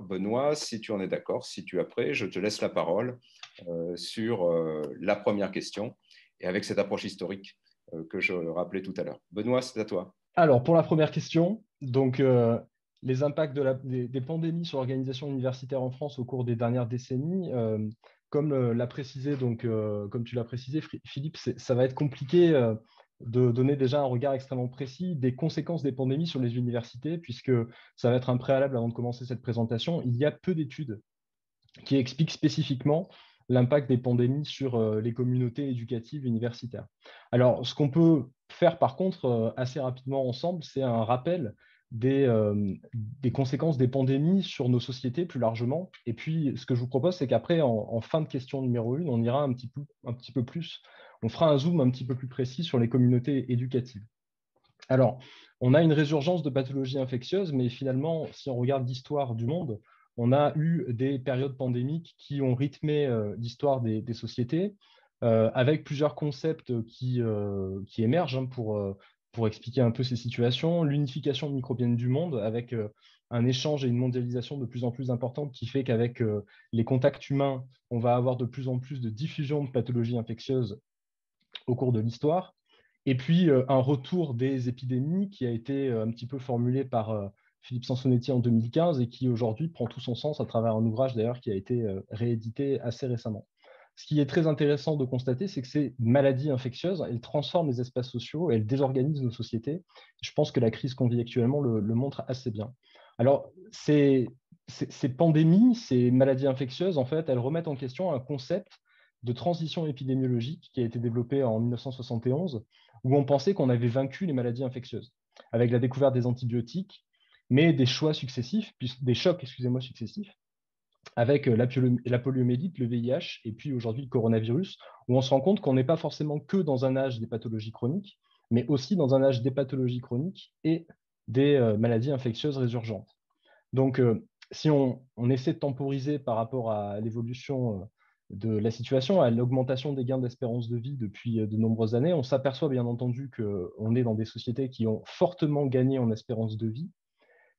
Benoît, si tu en es d'accord, si tu es prêt, je te laisse la parole sur la première question et avec cette approche historique que je rappelais tout à l'heure. Benoît, c'est à toi. Alors, pour la première question, donc, les impacts des pandémies sur l'organisation universitaire en France au cours des dernières décennies, comme l'a précisé, donc, comme tu l'as précisé, Philippe, ça va être compliqué de donner déjà un regard extrêmement précis des conséquences des pandémies sur les universités, puisque ça va être un préalable avant de commencer cette présentation. Il y a peu d'études qui expliquent spécifiquement l'impact des pandémies sur les communautés éducatives universitaires. Alors, ce qu'on peut faire par contre assez rapidement ensemble, c'est un rappel des conséquences des pandémies sur nos sociétés plus largement. Et puis, ce que je vous propose, c'est qu'après, en fin de question numéro 1, on ira un petit peu plus, on fera un zoom un petit peu plus précis sur les communautés éducatives. Alors, on a une résurgence de pathologies infectieuses, mais finalement, si on regarde l'histoire du monde, on a eu des périodes pandémiques qui ont rythmé l'histoire des sociétés, avec plusieurs concepts qui émergent pour expliquer un peu ces situations. L'unification microbienne du monde, avec un échange et une mondialisation de plus en plus importante qui fait qu'avec les contacts humains, on va avoir de plus en plus de diffusion de pathologies infectieuses au cours de l'histoire. Et puis, un retour des épidémies qui a été un petit peu formulé par Philippe Sansonetti en 2015 et qui aujourd'hui prend tout son sens à travers un ouvrage d'ailleurs qui a été réédité assez récemment. Ce qui est très intéressant de constater, c'est que ces maladies infectieuses, elles transforment les espaces sociaux et elles désorganisent nos sociétés. Je pense que la crise qu'on vit actuellement le montre assez bien. Alors, ces pandémies, ces maladies infectieuses, en fait, elles remettent en question un concept de transition épidémiologique qui a été développé en 1971, où on pensait qu'on avait vaincu les maladies infectieuses, avec la découverte des antibiotiques, mais des choix successifs, des chocs, excusez-moi, successifs, avec la poliomyélite, le VIH, et puis aujourd'hui le coronavirus, où on se rend compte qu'on n'est pas forcément que dans un âge des pathologies chroniques, mais aussi dans un âge des pathologies chroniques et des maladies infectieuses résurgentes. Donc, si on essaie de temporiser par rapport à l'évolution de la situation, à l'augmentation des gains d'espérance de vie depuis de nombreuses années, on s'aperçoit bien entendu qu'on est dans des sociétés qui ont fortement gagné en espérance de vie,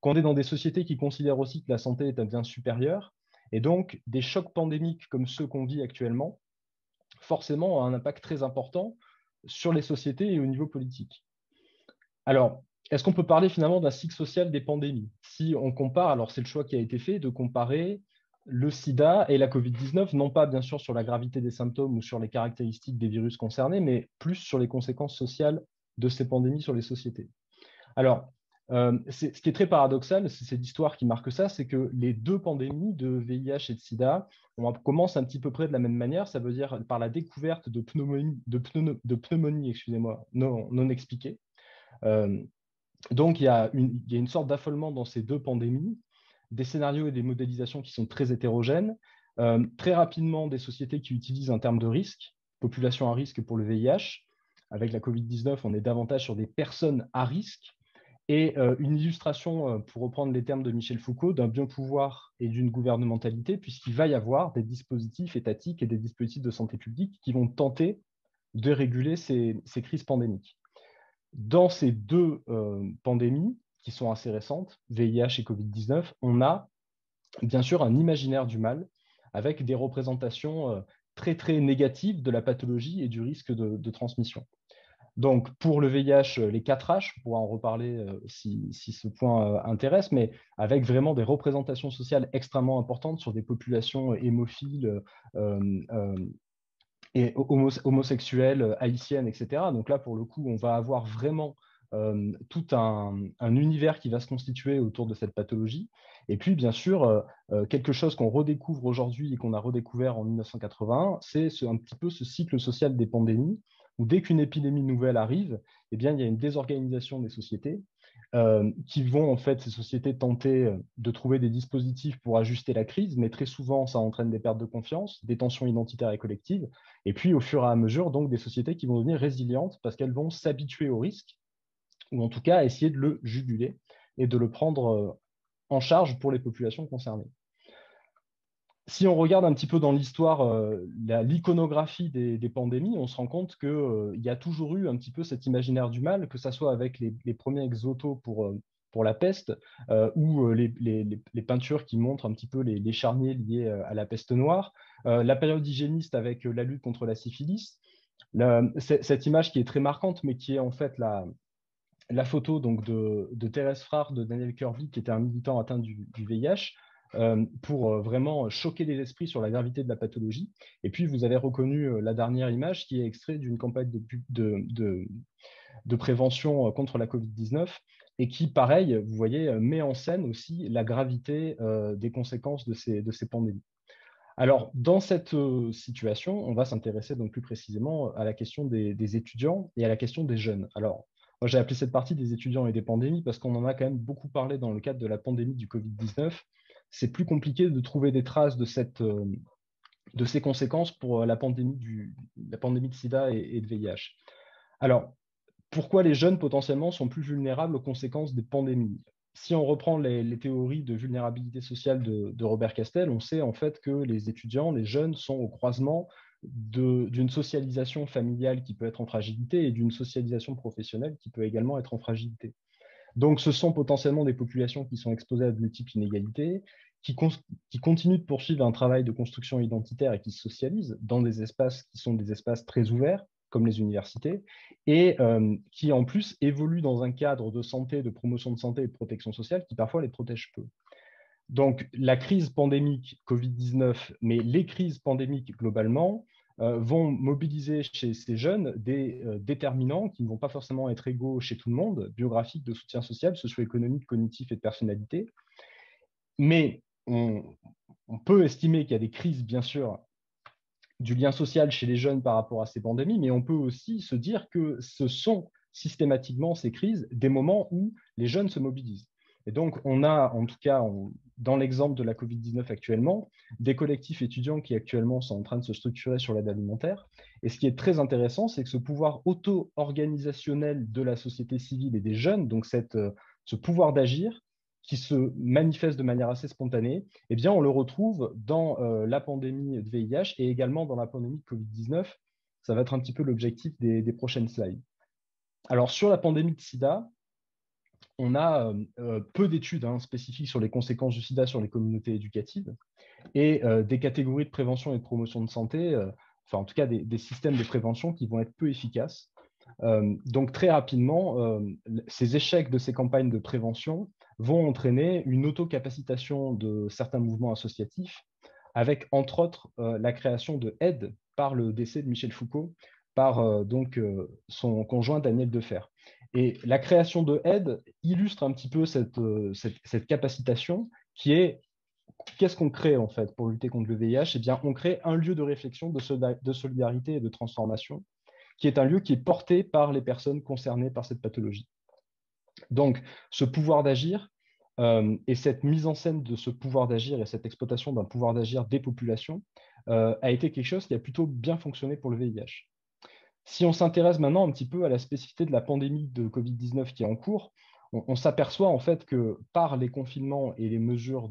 qu'on est dans des sociétés qui considèrent aussi que la santé est un bien supérieur, et donc des chocs pandémiques comme ceux qu'on vit actuellement, forcément ont un impact très important sur les sociétés et au niveau politique. Alors, est-ce qu'on peut parler finalement d'un cycle social des pandémies? Si on compare, alors c'est le choix qui a été fait de comparer le sida et la Covid-19, non pas bien sûr sur la gravité des symptômes ou sur les caractéristiques des virus concernés, mais plus sur les conséquences sociales de ces pandémies sur les sociétés. Alors, ce qui est très paradoxal, c'est l'histoire qui marque ça, c'est que les deux pandémies de VIH et de sida, on commence un petit peu près de la même manière, ça veut dire par la découverte de pneumonie excusez-moi, non expliquée. Donc, il y a une sorte d'affolement dans ces deux pandémies, des scénarios et des modélisations qui sont très hétérogènes, très rapidement des sociétés qui utilisent un terme de risque, population à risque pour le VIH. Avec la Covid-19, on est davantage sur des personnes à risque. Et une illustration, pour reprendre les termes de Michel Foucault, d'un bien pouvoir et d'une gouvernementalité, puisqu'il va y avoir des dispositifs étatiques et des dispositifs de santé publique qui vont tenter de réguler ces crises pandémiques. Dans ces deux pandémies, qui sont assez récentes, VIH et Covid-19, on a bien sûr un imaginaire du mal avec des représentations très, très négatives de la pathologie et du risque de transmission. Donc, pour le VIH, les 4 H, on pourra en reparler si ce point intéresse, mais avec vraiment des représentations sociales extrêmement importantes sur des populations hémophiles, et homosexuelles, haïtiennes, etc. Donc là, pour le coup, on va avoir vraiment tout un univers qui va se constituer autour de cette pathologie. Et puis, bien sûr, quelque chose qu'on redécouvre aujourd'hui et qu'on a redécouvert en 1981, c'est un petit peu ce cycle social des pandémies, où dès qu'une épidémie nouvelle arrive, eh bien, il y a une désorganisation des sociétés qui vont, en fait, ces sociétés tenter de trouver des dispositifs pour ajuster la crise, mais très souvent, ça entraîne des pertes de confiance, des tensions identitaires et collectives, et puis au fur et à mesure, donc, des sociétés qui vont devenir résilientes parce qu'elles vont s'habituer au risque, ou en tout cas essayer de le juguler et de le prendre en charge pour les populations concernées. Si on regarde un petit peu dans l'histoire, l'iconographie des pandémies, on se rend compte qu'il y a toujours eu un petit peu cet imaginaire du mal, que ce soit avec les premiers ex-voto pour la peste, ou les peintures qui montrent un petit peu les charniers liés à la peste noire, la période hygiéniste avec la lutte contre la syphilis. Cette image qui est très marquante, mais qui est en fait la photo donc, de Thérèse Frard, de Daniel Kirby, qui était un militant atteint du VIH, pour vraiment choquer les esprits sur la gravité de la pathologie. Et puis, vous avez reconnu la dernière image qui est extraite d'une campagne de prévention contre la COVID-19 et qui, pareil, vous voyez, met en scène aussi la gravité des conséquences de ces pandémies. Alors, dans cette situation, on va s'intéresser donc plus précisément à la question des étudiants et à la question des jeunes. Alors, moi, j'ai appelé cette partie des étudiants et des pandémies parce qu'on en a quand même beaucoup parlé dans le cadre de la pandémie du Covid-19. C'est plus compliqué de trouver des traces de ces conséquences pour la pandémie de SIDA et de VIH. Alors, pourquoi les jeunes potentiellement sont plus vulnérables aux conséquences des pandémies? Si on reprend les théories de vulnérabilité sociale de Robert Castel, on sait en fait que les étudiants, les jeunes sont au croisement d'une socialisation familiale qui peut être en fragilité et d'une socialisation professionnelle qui peut également être en fragilité. Donc, ce sont potentiellement des populations qui sont exposées à de multiples inégalités, qui continuent de poursuivre un travail de construction identitaire et qui se socialisent dans des espaces qui sont des espaces très ouverts, comme les universités, et qui en plus évoluent dans un cadre de santé, de promotion de santé et de protection sociale qui parfois les protège peu. Donc la crise pandémique Covid-19, mais les crises pandémiques globalement, vont mobiliser chez ces jeunes des déterminants qui ne vont pas forcément être égaux chez tout le monde, biographiques, de soutien social, socio-économique, cognitif et de personnalité. Mais on peut estimer qu'il y a des crises, bien sûr, du lien social chez les jeunes par rapport à ces pandémies, mais on peut aussi se dire que ce sont systématiquement ces crises des moments où les jeunes se mobilisent. Et donc, on a, en tout cas, dans l'exemple de la COVID-19 actuellement, des collectifs étudiants qui actuellement sont en train de se structurer sur l'aide alimentaire. Et ce qui est très intéressant, c'est que ce pouvoir auto-organisationnel de la société civile et des jeunes, donc ce pouvoir d'agir, qui se manifeste de manière assez spontanée, eh bien, on le retrouve dans la pandémie de VIH et également dans la pandémie de COVID-19. Ça va être un petit peu l'objectif des prochaines slides. Alors, sur la pandémie de SIDA, on a peu d'études spécifiques sur les conséquences du SIDA sur les communautés éducatives et des catégories de prévention et de promotion de santé, enfin en tout cas des systèmes de prévention qui vont être peu efficaces. Donc très rapidement, ces échecs de ces campagnes de prévention vont entraîner une autocapacitation de certains mouvements associatifs, avec entre autres la création de AIDE par le décès de Michel Foucault, par son conjoint Daniel Defer. Et la création de AIDE illustre un petit peu cette capacitation qui est, qu'est-ce qu'on crée en fait pour lutter contre le VIH? Eh bien, on crée un lieu de réflexion, de solidarité et de transformation, qui est un lieu qui est porté par les personnes concernées par cette pathologie. Donc, ce pouvoir d'agir et cette mise en scène de ce pouvoir d'agir et cette exploitation d'un pouvoir d'agir des populations a été quelque chose qui a plutôt bien fonctionné pour le VIH. Si on s'intéresse maintenant un petit peu à la spécificité de la pandémie de Covid-19 qui est en cours, on s'aperçoit en fait que par les confinements et les mesures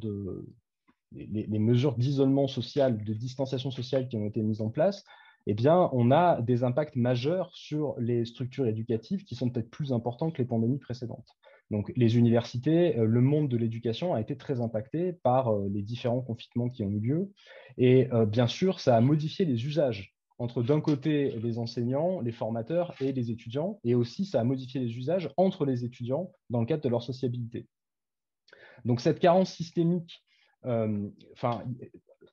d'isolement social, de distanciation sociale qui ont été mises en place, eh bien, on a des impacts majeurs sur les structures éducatives qui sont peut-être plus importants que les pandémies précédentes. Donc, les universités, le monde de l'éducation a été très impacté par les différents confinements qui ont eu lieu. Et bien sûr, ça a modifié les usages entre d'un côté les enseignants, les formateurs et les étudiants, et aussi ça a modifié les usages entre les étudiants dans le cadre de leur sociabilité. Donc, cette carence systémique,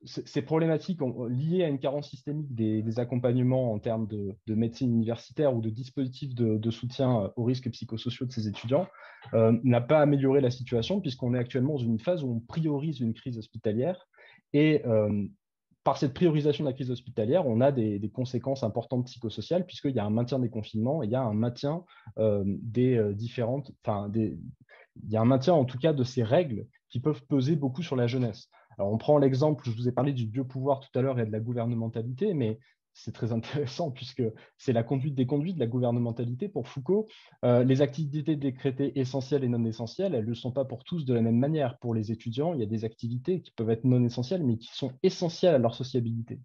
ces problématiques liées à une carence systémique des accompagnements en termes de médecine universitaire ou de dispositifs de soutien aux risques psychosociaux de ces étudiants n'a pas amélioré la situation puisqu'on est actuellement dans une phase où on priorise une crise hospitalière et par cette priorisation de la crise hospitalière, on a des conséquences importantes psychosociales puisqu'il y a un maintien des confinements, il y a un maintien il y a un maintien en tout cas de ces règles qui peuvent peser beaucoup sur la jeunesse. Alors, on prend l'exemple, je vous ai parlé du biopouvoir tout à l'heure et de la gouvernementalité, mais c'est très intéressant puisque c'est la conduite des conduites, la gouvernementalité. Pour Foucault, les activités décrétées essentielles et non essentielles, elles ne le sont pas pour tous de la même manière. Pour les étudiants, il y a des activités qui peuvent être non essentielles, mais qui sont essentielles à leur sociabilité.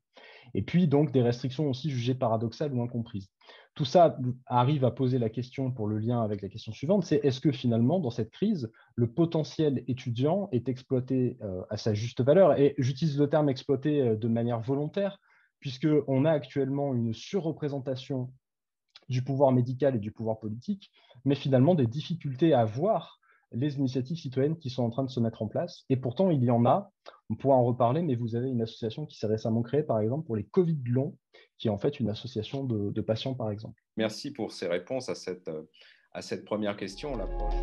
Et puis donc des restrictions aussi jugées paradoxales ou incomprises. Tout ça arrive à poser la question pour le lien avec la question suivante, c'est est-ce que finalement, dans cette crise, le potentiel étudiant est exploité à sa juste valeur? Et j'utilise le terme exploité de manière volontaire, puisqu'on a actuellement une surreprésentation du pouvoir médical et du pouvoir politique, mais finalement des difficultés à voir les initiatives citoyennes qui sont en train de se mettre en place. Et pourtant, il y en a, on pourra en reparler, mais vous avez une association qui s'est récemment créée, par exemple, pour les Covid longs, qui est en fait une association de patients, par exemple. Merci pour ces réponses à cette première question. L'approche